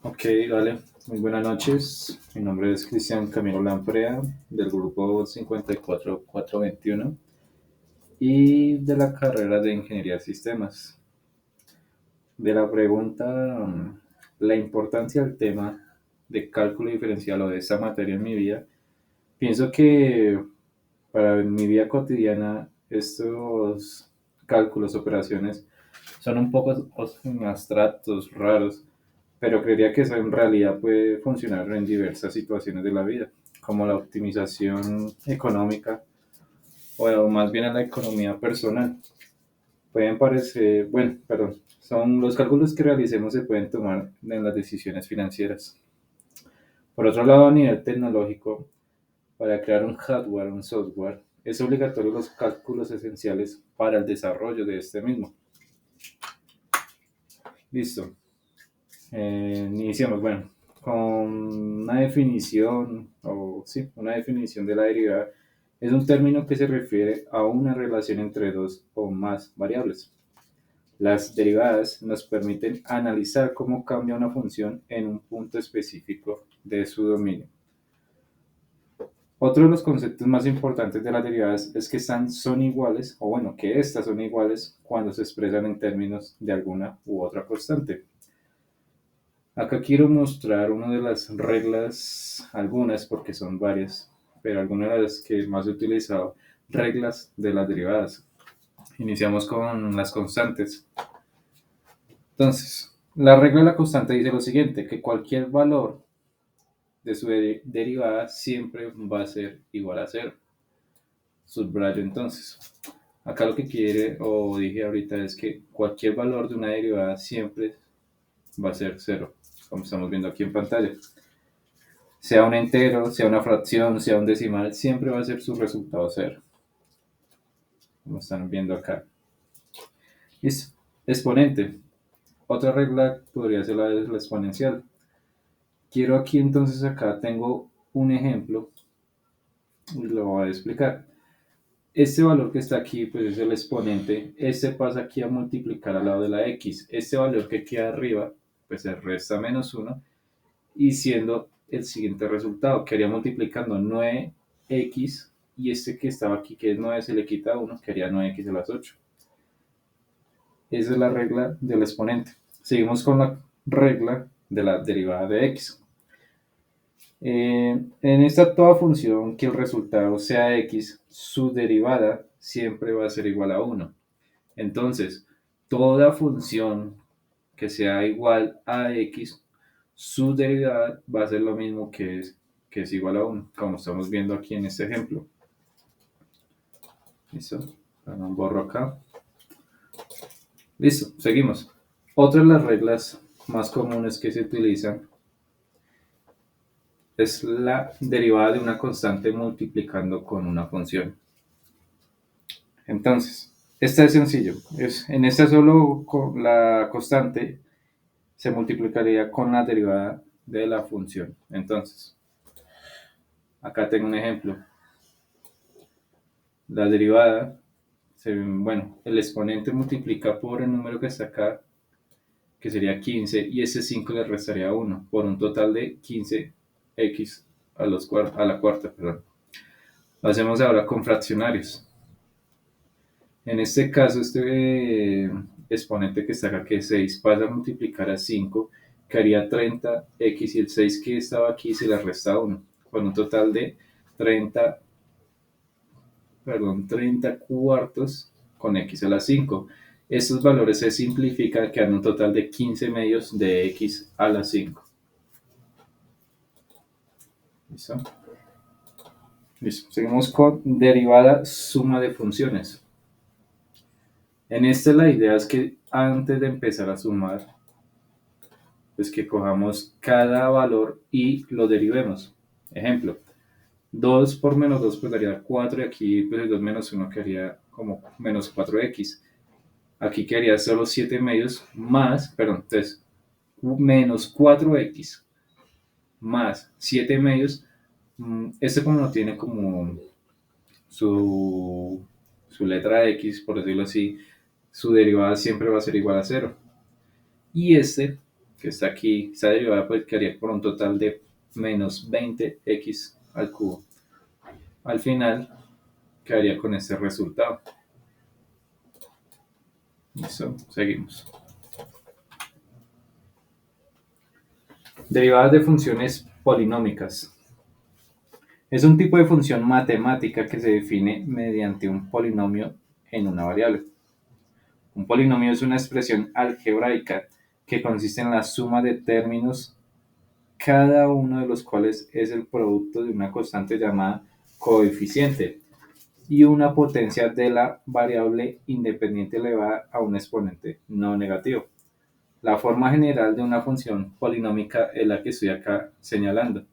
Ok, vale. Muy buenas noches. Mi nombre es Cristian Camilo Lamprea, del grupo 54421 y de la carrera de Ingeniería de Sistemas. De la pregunta, la importancia del tema de cálculo diferencial o de esa materia en mi vida, pienso que para mi vida cotidiana estos cálculos, operaciones, son un poco abstractos, raros, pero creería que eso en realidad puede funcionar en diversas situaciones de la vida, como la optimización económica o más bien en la economía personal. Pueden parecer, bueno, perdón, son los cálculos que realicemos se pueden tomar en las decisiones financieras. Por otro lado, a nivel tecnológico, para crear un hardware, un software, es obligatorio los cálculos esenciales para el desarrollo de este mismo. Listo. Iniciamos, bueno, con una definición, o sí, una definición de la derivada. Es un término que se refiere a una relación entre dos o más variables. Las derivadas nos permiten analizar cómo cambia una función en un punto específico de su dominio. Otro de los conceptos más importantes de las derivadas es que son iguales, o bueno, que estas son iguales cuando se expresan en términos de alguna u otra constante. Acá quiero mostrar una de las reglas, algunas porque son varias, pero algunas de las que más he utilizado, reglas de las derivadas. Iniciamos con las constantes. Entonces, la regla de la constante dice lo siguiente, que cualquier valor de su derivada siempre va a ser igual a cero. Subrayo entonces. Acá lo que quiere, o dije ahorita, es que cualquier valor de una derivada siempre va a ser cero, como estamos viendo aquí en pantalla. Sea un entero, sea una fracción, sea un decimal, siempre va a ser su resultado cero, como están viendo acá. Listo. Exponente. Otra regla podría ser la de la exponencial. Quiero aquí entonces, acá tengo un ejemplo y lo voy a explicar. Este valor que está aquí, pues es el exponente. Este pasa aquí a multiplicar al lado de la x. Este valor que queda arriba, pues se resta menos 1 y siendo el siguiente resultado, quedaría multiplicando 9x y este que estaba aquí, que es 9, se le quita 1, quedaría 9x a las 8. Esa es la regla del exponente. Seguimos con la regla de la derivada de x. En esta toda función que el resultado sea x, su derivada siempre va a ser igual a 1. Entonces, toda función que sea igual a x, su derivada va a ser lo mismo que es igual a 1, como estamos viendo aquí en este ejemplo. Listo, borro acá. Listo, seguimos. Otra de las reglas más comunes que se utilizan es la derivada de una constante multiplicando con una función. Entonces, esta es sencillo. En esta solo la constante se multiplicaría con la derivada de la función. Entonces, acá tengo un ejemplo. La derivada, bueno, el exponente multiplica por el número que está acá, que sería 15, y ese 5 le restaría 1, por un total de 15x a la cuarta. Perdón. Lo hacemos ahora con fraccionarios. En este caso, este exponente que está acá, que es 6, pasa a multiplicar a 5, que haría 30x, y el 6 que estaba aquí se le resta 1, con un total de 30, 30 cuartos con x a la 5. Estos valores se simplifican, quedan un total de 15 medios de x a la 5. ¿Listo? Listo. Seguimos con derivada suma de funciones. En esta la idea es que antes de empezar a sumar, pues que cojamos cada valor y lo derivemos. Ejemplo, 2 por menos 2 pues daría 4 y aquí pues el 2 menos 1 quedaría como menos 4x. Aquí quedaría solo 7 medios más, perdón, entonces menos 4x más 7 medios. Este como no tiene como su, su letra x, por decirlo así, su derivada siempre va a ser igual a 0. Y este que está aquí, esta derivada pues quedaría por un total de menos 20x al cubo. Al final quedaría con este resultado. Listo, seguimos. Derivadas de funciones polinómicas. Es un tipo de función matemática que se define mediante un polinomio en una variable. Un polinomio es una expresión algebraica que consiste en la suma de términos, cada uno de los cuales es el producto de una constante llamada coeficiente y una potencia de la variable independiente elevada a un exponente no negativo. La forma general de una función polinómica es la que estoy acá señalando.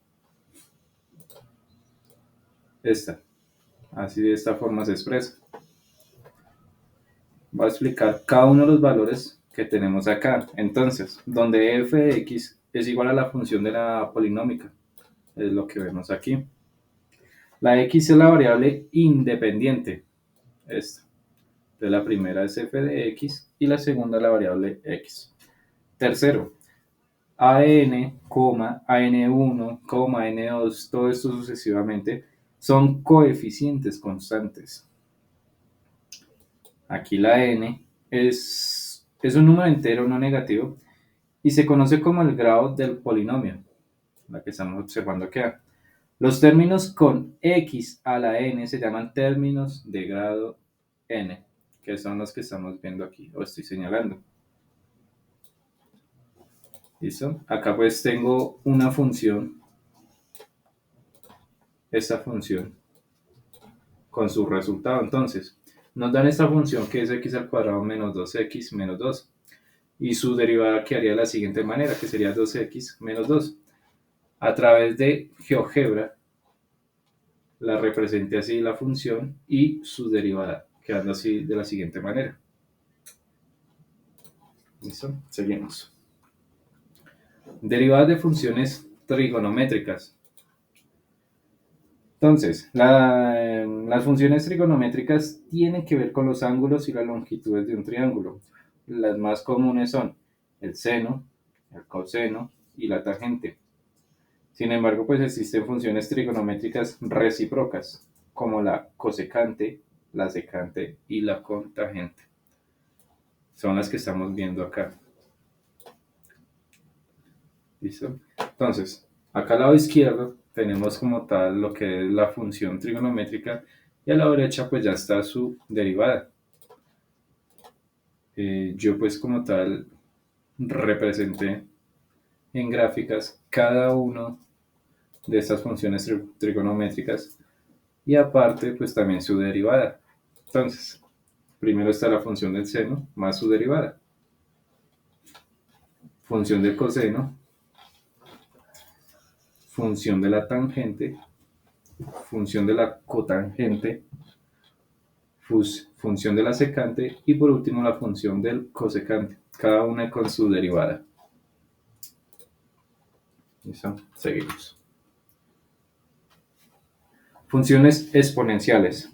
Esta. Así de esta forma se expresa. Voy a explicar cada uno de los valores que tenemos acá. Entonces, donde f de x es igual a la función de la polinómica, es lo que vemos aquí. La x es la variable independiente. Esta. Entonces, la primera es f de x y la segunda la variable x. Tercero, an, an1, an2, todo esto sucesivamente son coeficientes constantes. Aquí la n es un número entero no negativo y se conoce como el grado del polinomio, la que estamos observando acá. Los términos con x a la n se llaman términos de grado n, que son los que estamos viendo aquí, o estoy señalando. ¿Listo? Acá pues tengo una función, esta función, con su resultado. Entonces, nos dan esta función que es x al cuadrado menos 2x menos 2. Y su derivada quedaría de la siguiente manera, que sería 2x menos 2. A través de GeoGebra, la representé así la función y su derivada, quedando así de la siguiente manera. ¿Listo? Seguimos. Derivadas de funciones trigonométricas. Entonces, las funciones trigonométricas tienen que ver con los ángulos y las longitudes de un triángulo. Las más comunes son el seno, el coseno y la tangente. Sin embargo, pues existen funciones trigonométricas recíprocas, como la cosecante, la secante y la cotangente. Son las que estamos viendo acá. ¿Listo? Entonces, acá al lado izquierdo tenemos como tal lo que es la función trigonométrica y a la derecha pues ya está su derivada. Yo pues como tal representé en gráficas cada uno de estas funciones trigonométricas y aparte pues también su derivada. Entonces, primero está la función del seno más su derivada. Función del coseno, función de la tangente, función de la cotangente, función de la secante y por último la función del cosecante, cada una con su derivada. ¿Listo? Seguimos. Funciones exponenciales.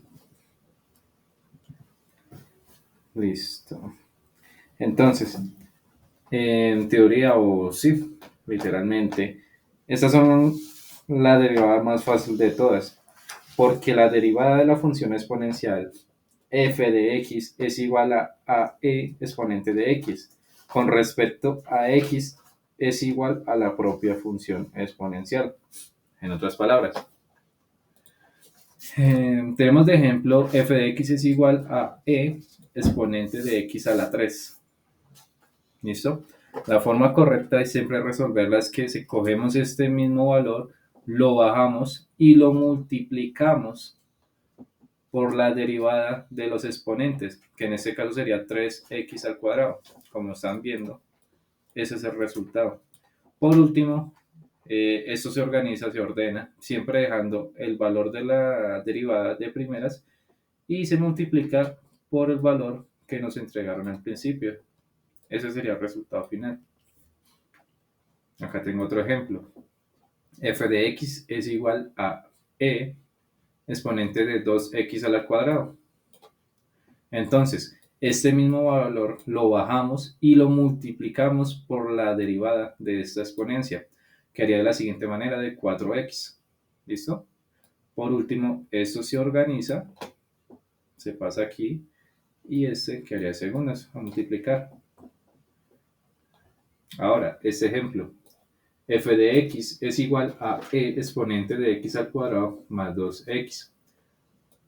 Listo. Entonces, en teoría o sí, literalmente, estas son la derivada más fácil de todas, porque la derivada de la función exponencial f de x es igual a e exponente de x. Con respecto a x es igual a la propia función exponencial. En otras palabras, tenemos de ejemplo f de x es igual a e exponente de x a la 3. ¿Listo? La forma correcta de siempre resolverla es que si cogemos este mismo valor, lo bajamos y lo multiplicamos por la derivada de los exponentes, que en este caso sería 3x al cuadrado. Como están viendo, ese es el resultado. Por último, esto se organiza, se ordena, siempre dejando el valor de la derivada de primeras y se multiplica por el valor que nos entregaron al principio. Ese sería el resultado final. Acá tengo otro ejemplo. F de x es igual a e exponente de 2x al cuadrado. Entonces, Este mismo valor lo bajamos y lo multiplicamos por la derivada de esta exponencia, que haría de la siguiente manera de 4x. ¿Listo? Por último, esto se organiza, se pasa aquí, y este que haría segundas, a multiplicar. Ahora, este ejemplo, f de x es igual a e exponente de x al cuadrado más 2x.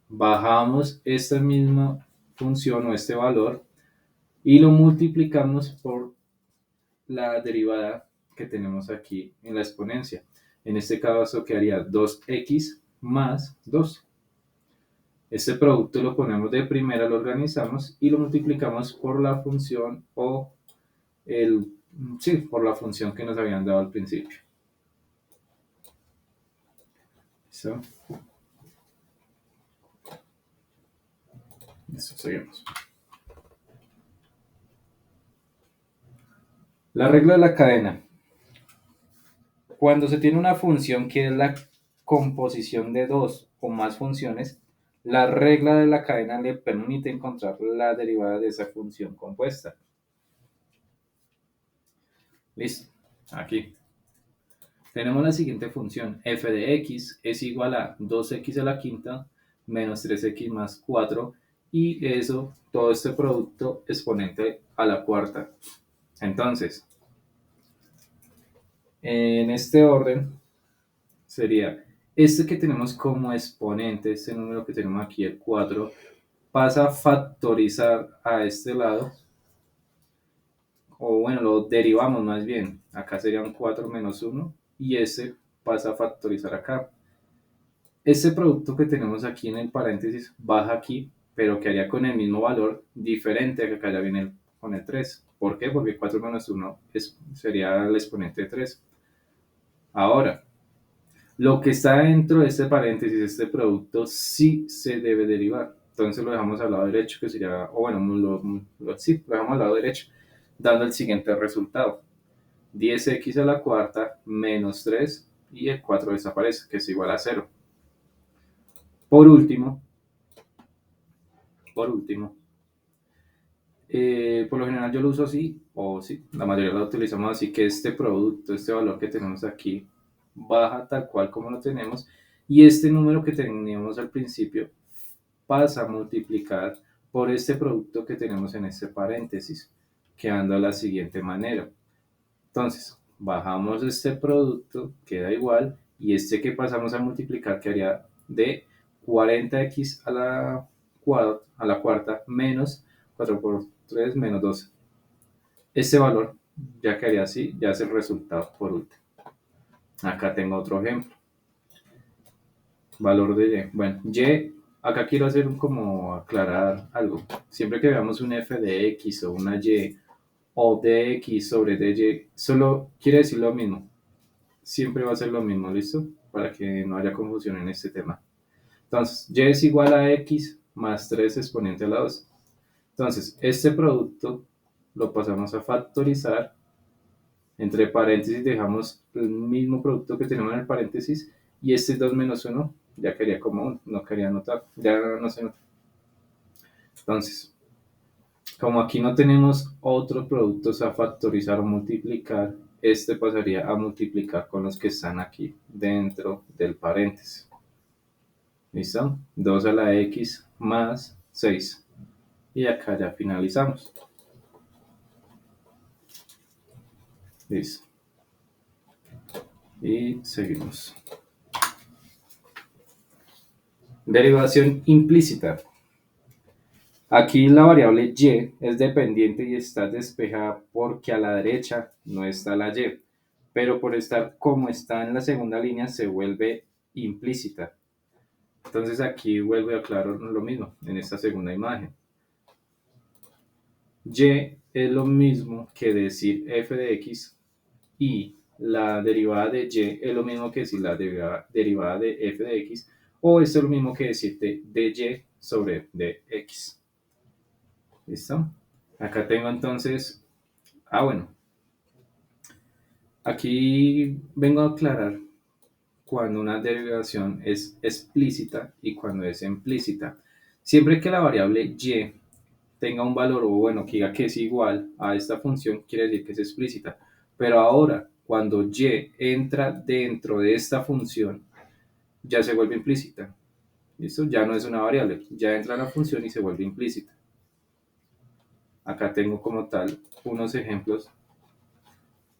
Bajamos esta misma función o este valor y lo multiplicamos por la derivada que tenemos aquí en la exponencia. En este caso quedaría 2x más 2. Este producto lo ponemos de primera, lo organizamos y lo multiplicamos por la función o por la función que nos habían dado al principio. ¿Listo? Listo, seguimos. La regla de la cadena. Cuando se tiene una función que es la composición de dos o más funciones, la regla de la cadena le permite encontrar la derivada de esa función compuesta. Listo, aquí. Tenemos la siguiente función, f de x es igual a 2x a la quinta menos 3x más 4 y eso, todo este producto exponente a la cuarta. Entonces, en este orden sería este que tenemos como exponente, este número que tenemos aquí, el 4, pasa a factorizar a este lado, o bueno, lo derivamos más bien, acá sería un 4 menos 1 y ese pasa a factorizar acá. Este producto que tenemos aquí en el paréntesis baja aquí, pero quedaría con el mismo valor, diferente a que acá ya viene con el 3. ¿Por qué? Porque 4 menos 1 sería el exponente de 3. Ahora, lo que está dentro de este paréntesis, este producto, sí se debe derivar. Entonces lo dejamos al lado derecho, que sería, o bueno, sí, lo dejamos al lado derecho, dando el siguiente resultado. 10x a la cuarta menos 3 y el 4 desaparece, que es igual a 0. Por último, por lo general yo lo uso así, o sí, la mayoría lo utilizamos así, que este producto, este valor que tenemos aquí, baja tal cual como lo tenemos, y este número que teníamos al principio pasa a multiplicar por este producto que tenemos en este paréntesis, quedando de la siguiente manera. Entonces, bajamos este producto, queda igual, y este que pasamos a multiplicar quedaría de 40x a la cuarta menos 4 por 3 menos 12. Este valor ya quedaría así, ya es el resultado por último. Acá tengo otro ejemplo. Valor de y. Bueno, y, acá quiero hacer como aclarar algo. Siempre que veamos un f de x o una y o dx sobre dy, solo quiere decir lo mismo. Siempre va a ser lo mismo, ¿listo? Para que no haya confusión en este tema. Entonces, y es igual a x más 3 exponente a la 2. Entonces, este producto lo pasamos a factorizar. Entre paréntesis dejamos el mismo producto que tenemos en el paréntesis y este 2 menos 1 ya quería como 1, no quería anotar, ya no se nota. Entonces, como aquí no tenemos otros productos a factorizar o multiplicar, este pasaría a multiplicar con los que están aquí dentro del paréntesis. ¿Listo? 2 a la x más 6. Y acá ya finalizamos. Listo. Y seguimos. Derivación implícita. Aquí la variable y es dependiente y está despejada porque a la derecha no está la y, pero por estar como está en la segunda línea se vuelve implícita. Entonces aquí vuelvo a aclarar lo mismo en esta segunda imagen. Y es lo mismo que decir f de x y la derivada de y es lo mismo que decir la derivada de f de x, o esto es lo mismo que decir de y sobre dx. ¿Listo? Acá tengo entonces, bueno, aquí vengo a aclarar cuando una derivación es explícita y cuando es implícita. Siempre que la variable y tenga un valor, o bueno, que diga que es igual a esta función, quiere decir que es explícita. Pero ahora, cuando y entra dentro de esta función, ya se vuelve implícita. ¿Listo? Ya no es una variable, ya entra en la función y se vuelve implícita. Acá tengo como tal unos ejemplos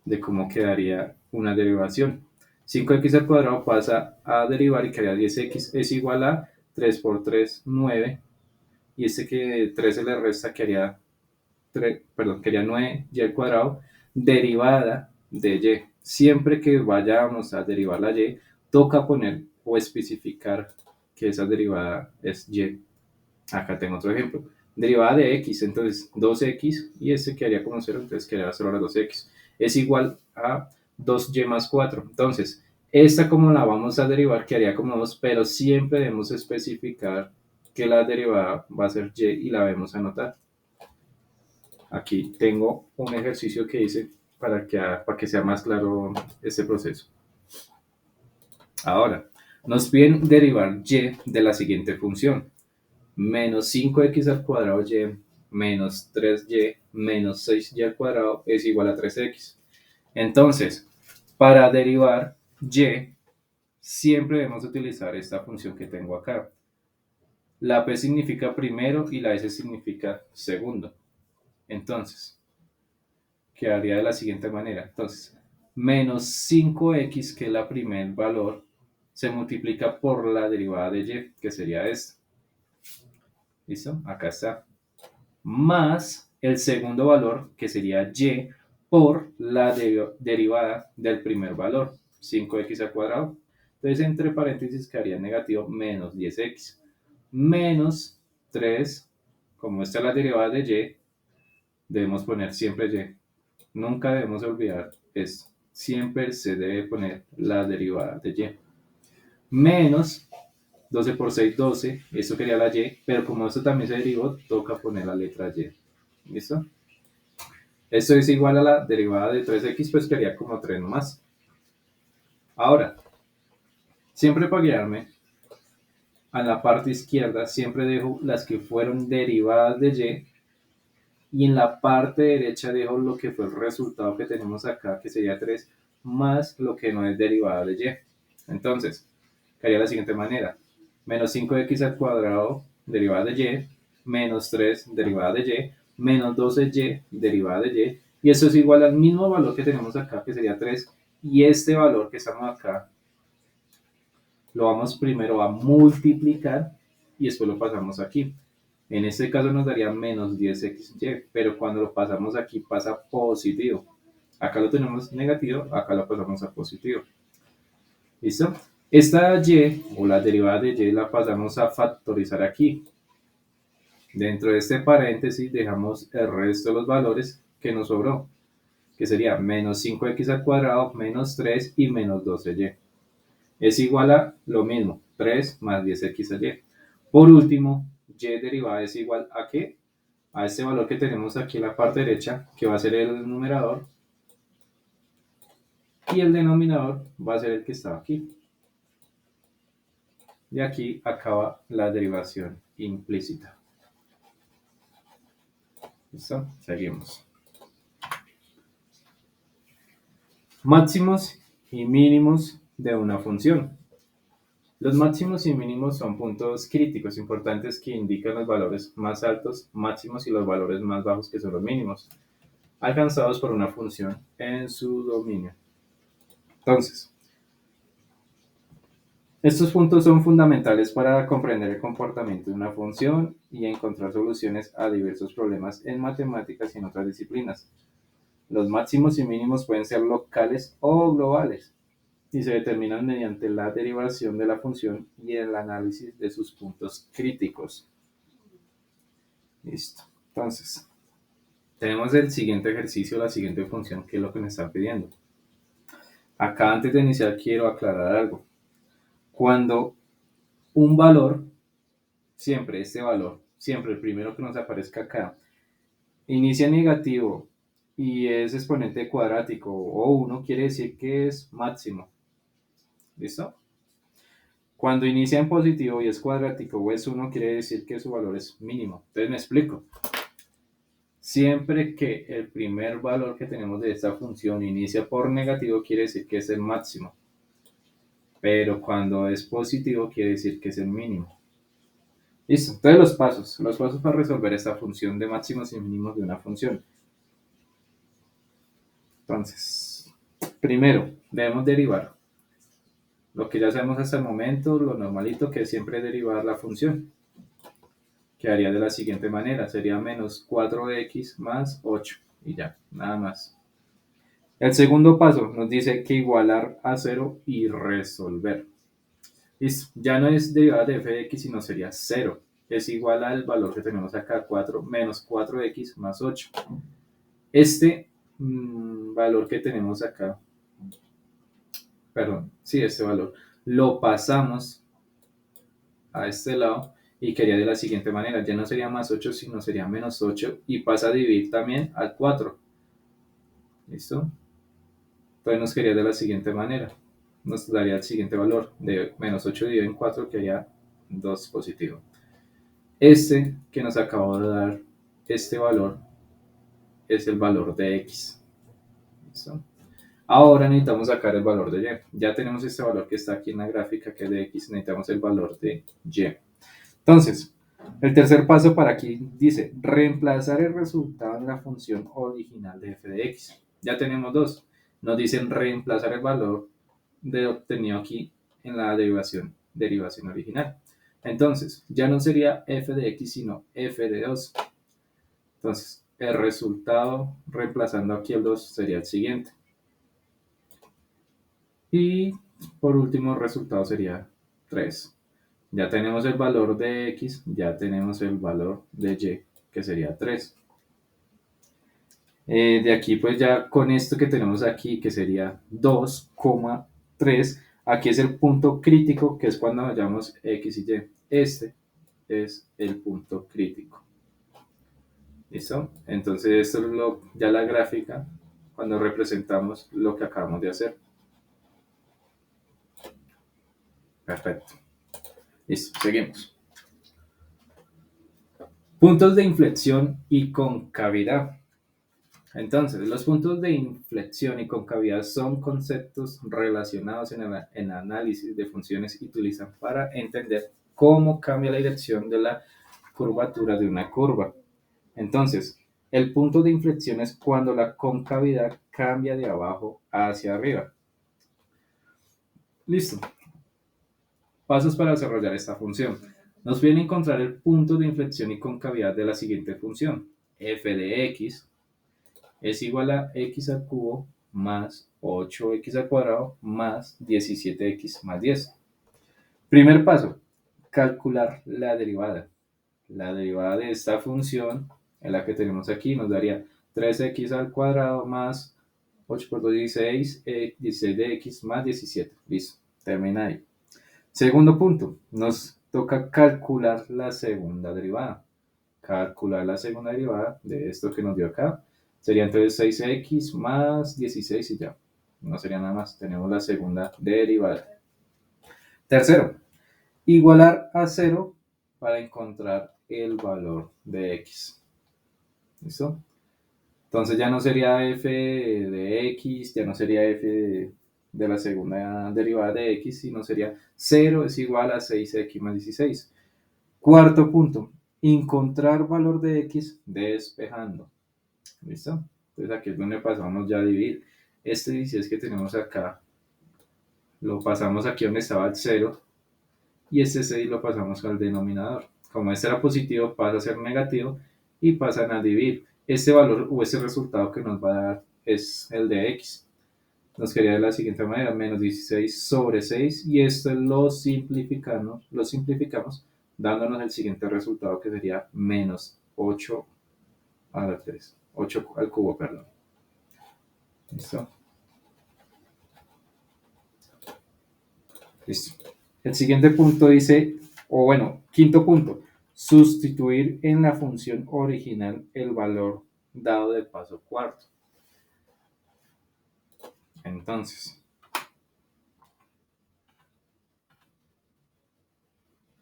de cómo quedaría una derivación. 5x al cuadrado pasa a derivar y quedaría 10x es igual a 3 por 3, 9. Y este que 3 se le resta quedaría, quedaría 9y al cuadrado derivada de y. Siempre que vayamos a derivar la y, toca poner o especificar que esa derivada es y. Acá tengo otro ejemplo. Derivada de x, entonces 2x y este quedaría como 0, entonces quedaría solo la 2x. Es igual a 2y más 4. Entonces, esta como la vamos a derivar quedaría como 2, pero siempre debemos especificar que la derivada va a ser y y la debemos anotar. Aquí tengo un ejercicio que hice para que sea más claro este proceso. Ahora, nos piden derivar y de la siguiente función. Menos 5x al cuadrado y menos 3y menos 6y al cuadrado es igual a 3x. Entonces, para derivar y, siempre debemos utilizar esta función que tengo acá. La p significa primero y la s significa segundo. Entonces, quedaría de la siguiente manera. Entonces, menos 5x, que es la primer valor, se multiplica por la derivada de y, que sería esta. ¿Listo? Acá está. Más el segundo valor, que sería y, por la derivada del primer valor, 5x al cuadrado. Entonces, entre paréntesis, quedaría negativo menos 10x. Menos 3, como esta es la derivada de y, debemos poner siempre y. Nunca debemos olvidar esto. Siempre se debe poner la derivada de y. Menos 12 por 6, 12. Esto quería la y, pero como esto también se derivó, toca poner la letra y. ¿Listo? Esto es igual a la derivada de 3x, pues quedaría como 3 nomás. Ahora, siempre para guiarme, a la parte izquierda siempre dejo las que fueron derivadas de y en la parte derecha dejo lo que fue el resultado que tenemos acá, que sería 3, más lo que no es derivada de y. Entonces, quedaría de la siguiente manera. Menos 5x al cuadrado, derivada de y, menos 3, derivada de y, menos 12y, derivada de y. Y eso es igual al mismo valor que tenemos acá, que sería 3. Y este valor que estamos acá, lo vamos primero a multiplicar y después lo pasamos aquí. En este caso nos daría menos 10xy, pero cuando lo pasamos aquí pasa positivo. Acá lo tenemos negativo, acá lo pasamos a positivo. ¿Listo? Esta y, o la derivada de y, la pasamos a factorizar aquí. Dentro de este paréntesis dejamos el resto de los valores que nos sobró, que sería menos 5x al cuadrado, menos 3 y menos 12y. Es igual a lo mismo, 3 más 10x a y. Por último, y derivada es igual a ¿qué? A este valor que tenemos aquí en la parte derecha, que va a ser el numerador, y el denominador va a ser el que está aquí. Y aquí acaba la derivación implícita. ¿Listo? Seguimos. Máximos y mínimos de una función. Los máximos y mínimos son puntos críticos importantes que indican los valores más altos máximos y los valores más bajos, que son los mínimos, alcanzados por una función en su dominio. Entonces, estos puntos son fundamentales para comprender el comportamiento de una función y encontrar soluciones a diversos problemas en matemáticas y en otras disciplinas. Los máximos y mínimos pueden ser locales o globales y se determinan mediante la derivación de la función y el análisis de sus puntos críticos. Listo. Entonces, tenemos el siguiente ejercicio, la siguiente función, que es lo que me están pidiendo. Acá, antes de iniciar, quiero aclarar algo. Cuando un valor, siempre este valor, siempre el primero que nos aparezca acá, inicia negativo y es exponente cuadrático o 1, quiere decir que es máximo. ¿Listo? Cuando inicia en positivo y es cuadrático o es 1, quiere decir que su valor es mínimo. Entonces me explico. Siempre que el primer valor que tenemos de esta función inicia por negativo, quiere decir que es el máximo. Pero cuando es positivo, quiere decir que es el mínimo. Listo. Entonces los pasos para resolver esta función de máximos y mínimos de una función. Entonces, primero, debemos derivar lo que ya sabemos hasta el momento, lo normalito que es siempre derivar la función. Quedaría de la siguiente manera, sería menos 4x más 8 y ya, nada más. El segundo paso nos dice que igualar a 0 y resolver. Listo, ya no es derivada de f de x, sino sería 0. Es igual al valor que tenemos acá, 4 menos 4x más 8. Este valor que tenemos acá, perdón, sí, este valor, lo pasamos a este lado y quedaría de la siguiente manera. Ya no sería más 8, sino sería menos 8 y pasa a dividir también al 4. ¿Listo? Entonces nos quedaría de la siguiente manera. Nos daría el siguiente valor de menos 8 dividido en 4, que haría 2 positivo. Este que nos acabó de dar este valor es el valor de x. ¿Listo? Ahora necesitamos sacar el valor de y. Ya tenemos este valor que está aquí en la gráfica, que es de x, necesitamos el valor de y. Entonces, el tercer paso para aquí dice reemplazar el resultado en la función original de f de x. Ya tenemos dos. Nos dicen reemplazar el valor de obtenido aquí en la derivación original. Entonces, ya no sería f de x, sino f de 2. Entonces, el resultado reemplazando aquí el 2 sería el siguiente. Y por último, el resultado sería 3. Ya tenemos el valor de x, ya tenemos el valor de y, que sería 3. De aquí, pues ya con esto que tenemos aquí, que sería 2,3, aquí es el punto crítico, que es cuando hallamos x y y. Este es el punto crítico. ¿Listo? Entonces, esto es ya la gráfica cuando representamos lo que acabamos de hacer. Perfecto. Listo, seguimos. Puntos de inflexión y concavidad. Entonces, los puntos de inflexión y concavidad son conceptos relacionados en el análisis de funciones y utilizan para entender cómo cambia la dirección de la curvatura de una curva. Entonces, el punto de inflexión es cuando la concavidad cambia de abajo hacia arriba. Listo. Pasos para desarrollar esta función. Nos piden encontrar el punto de inflexión y concavidad de la siguiente función. F de x es igual a x al cubo más 8x al cuadrado más 17x más 10. Primer paso, calcular la derivada. La derivada de esta función, en la que tenemos aquí, nos daría 3x al cuadrado más 8 por 2, 16, 16 de x más 17. Listo, termina ahí. Segundo punto, nos toca calcular la segunda derivada. Calcular la segunda derivada de esto que nos dio acá. Sería entonces 6x más 16 y ya. No sería nada más. Tenemos la segunda derivada. Tercero, igualar a 0 para encontrar el valor de x. ¿Listo? Entonces ya no sería f de x, ya no sería f de la segunda derivada de x, sino sería 0 es igual a 6x más 16. Cuarto punto, encontrar valor de x despejando. ¿Listo? Entonces aquí es donde pasamos ya a dividir. Este 16 que tenemos acá, lo pasamos aquí donde estaba el 0 y este 6 lo pasamos al denominador. Como este era positivo, pasa a ser negativo y pasan a dividir. Este valor o este resultado que nos va a dar es el de x. Nos quedaría de la siguiente manera, menos 16 sobre 6 y esto lo simplificamos dándonos el siguiente resultado que sería menos 8 a la 3, 8 al cubo, perdón. ¿Listo? Listo. El siguiente punto dice, o bueno, quinto punto, sustituir en la función original el valor dado de paso cuarto. Entonces,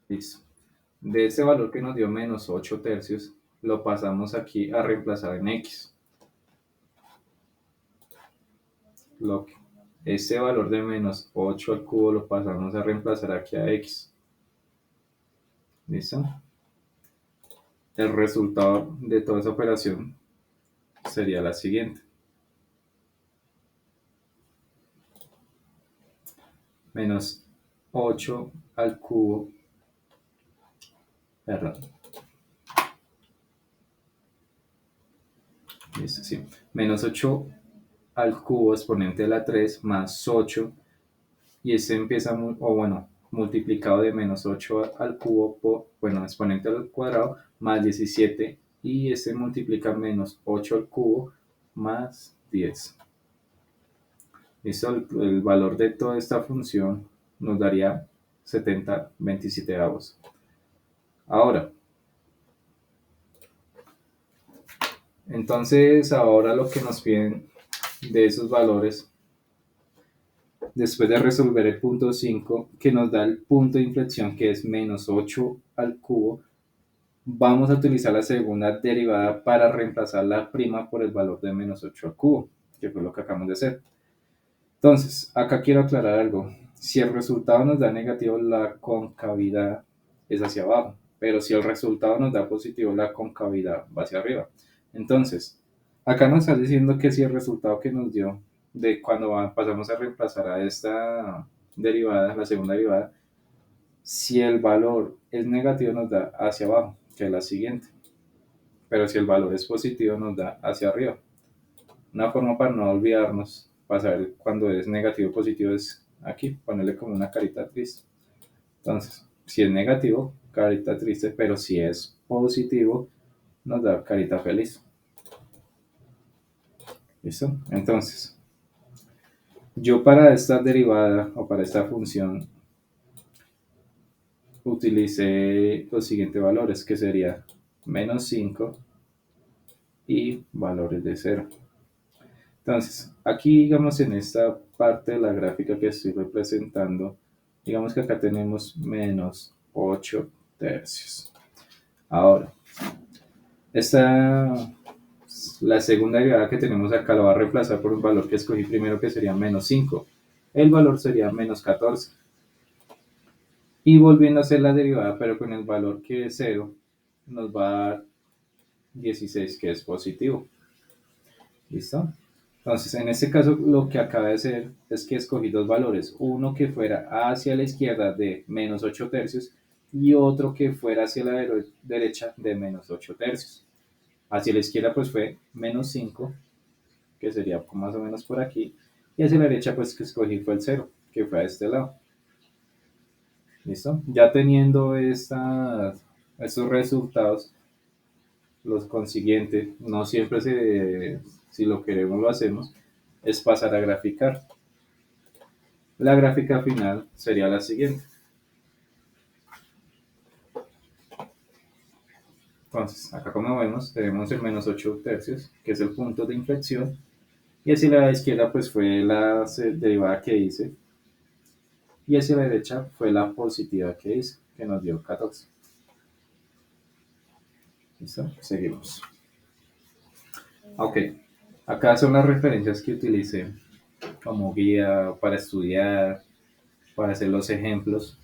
listo. De ese valor que nos dio menos 8 tercios, lo pasamos aquí a reemplazar en x. Este valor de menos 8 al cubo lo pasamos a reemplazar aquí a x. ¿Listo? El resultado de toda esa operación sería la siguiente. Menos 8 al cubo, perdón. Listo, sí. Menos 8 al cubo exponente de la 3 más 8, y este empieza, multiplicado de menos 8 al cubo por, exponente al cuadrado más 17, y este multiplica menos 8 al cubo más 10. Listo, el valor de toda esta función nos daría 70/27. Ahora, entonces ahora lo que nos piden de esos valores, después de resolver el punto 5, que nos da el punto de inflexión, que es menos 8 al cubo, vamos a utilizar la segunda derivada para reemplazar la prima por el valor de menos 8 al cubo, que fue lo que acabamos de hacer. Entonces, acá quiero aclarar algo. Si el resultado nos da negativo, la concavidad es hacia abajo, pero si el resultado nos da positivo, la concavidad va hacia arriba. Entonces, acá nos está diciendo que si el resultado que nos dio de cuando pasamos a reemplazar a esta derivada, la segunda derivada, si el valor es negativo nos da hacia abajo, que es la siguiente. Pero si el valor es positivo nos da hacia arriba. Una forma para no olvidarnos, para saber cuando es negativo o positivo, es aquí, ponerle como una carita triste. Entonces, si es negativo, carita triste, pero si es positivo, nos da carita feliz. ¿Listo? Entonces, yo para esta derivada o para esta función utilicé los siguientes valores, que sería menos 5 y valores de 0. Entonces, aquí, digamos, en esta parte de la gráfica que estoy representando, digamos que acá tenemos menos 8 tercios. Ahora, la segunda derivada que tenemos acá la va a reemplazar por un valor que escogí primero, que sería menos 5. El valor sería menos 14. Y volviendo a hacer la derivada, pero con el valor que es 0, nos va a dar 16, que es positivo. ¿Listo? Entonces, en este caso, lo que acaba de hacer es que escogí dos valores. Uno que fuera hacia la izquierda de menos 8 tercios y otro que fuera hacia la derecha de menos 8 tercios. Hacia la izquierda pues fue menos 5, que sería más o menos por aquí. Y hacia la derecha pues que escogí fue el 0, que fue a este lado. ¿Listo? Ya teniendo estos resultados, los consiguientes, no siempre si lo queremos lo hacemos, es pasar a graficar. La gráfica final sería la siguiente. Entonces, acá como vemos, tenemos el menos 8 tercios, que es el punto de inflexión, y hacia la izquierda pues fue la derivada que hice, y hacia la derecha fue la positiva que hice, que nos dio 14. ¿Listo? Seguimos. Ok, acá son las referencias que utilicé como guía para estudiar, para hacer los ejemplos.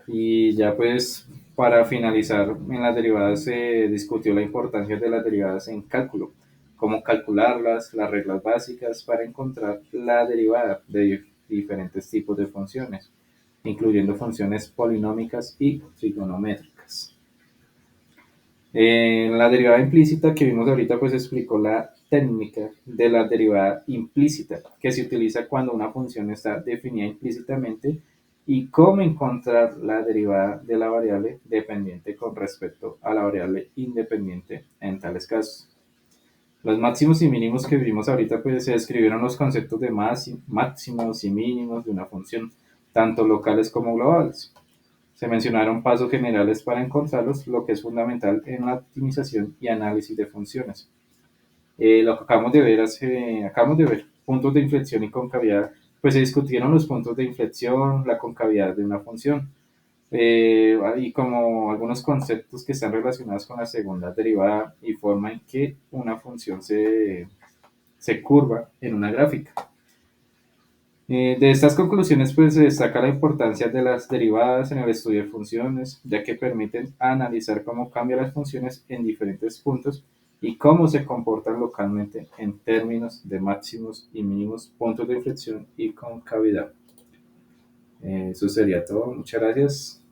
Y ya pues para finalizar, en las derivadas se discutió la importancia de las derivadas en cálculo, cómo calcularlas, las reglas básicas para encontrar la derivada de diferentes tipos de funciones, incluyendo funciones polinómicas y trigonométricas. En la derivada implícita que vimos ahorita, pues explicó la técnica de la derivada implícita, que se utiliza cuando una función está definida implícitamente, y cómo encontrar la derivada de la variable dependiente con respecto a la variable independiente en tales casos. Los máximos y mínimos que vimos ahorita, pues se describieron los conceptos de máximos y mínimos de una función, tanto locales como globales. Se mencionaron pasos generales para encontrarlos, lo que es fundamental en la optimización y análisis de funciones. Lo que acabamos de ver, puntos de inflexión y concavidad, pues se discutieron los puntos de inflexión, la concavidad de una función. y como algunos conceptos que están relacionados con la segunda derivada y forma en que una función se curva en una gráfica. De estas conclusiones, pues se destaca la importancia de las derivadas en el estudio de funciones, ya que permiten analizar cómo cambian las funciones en diferentes puntos y cómo se comportan localmente en términos de máximos y mínimos puntos de inflexión y concavidad. Eso sería todo. Muchas gracias.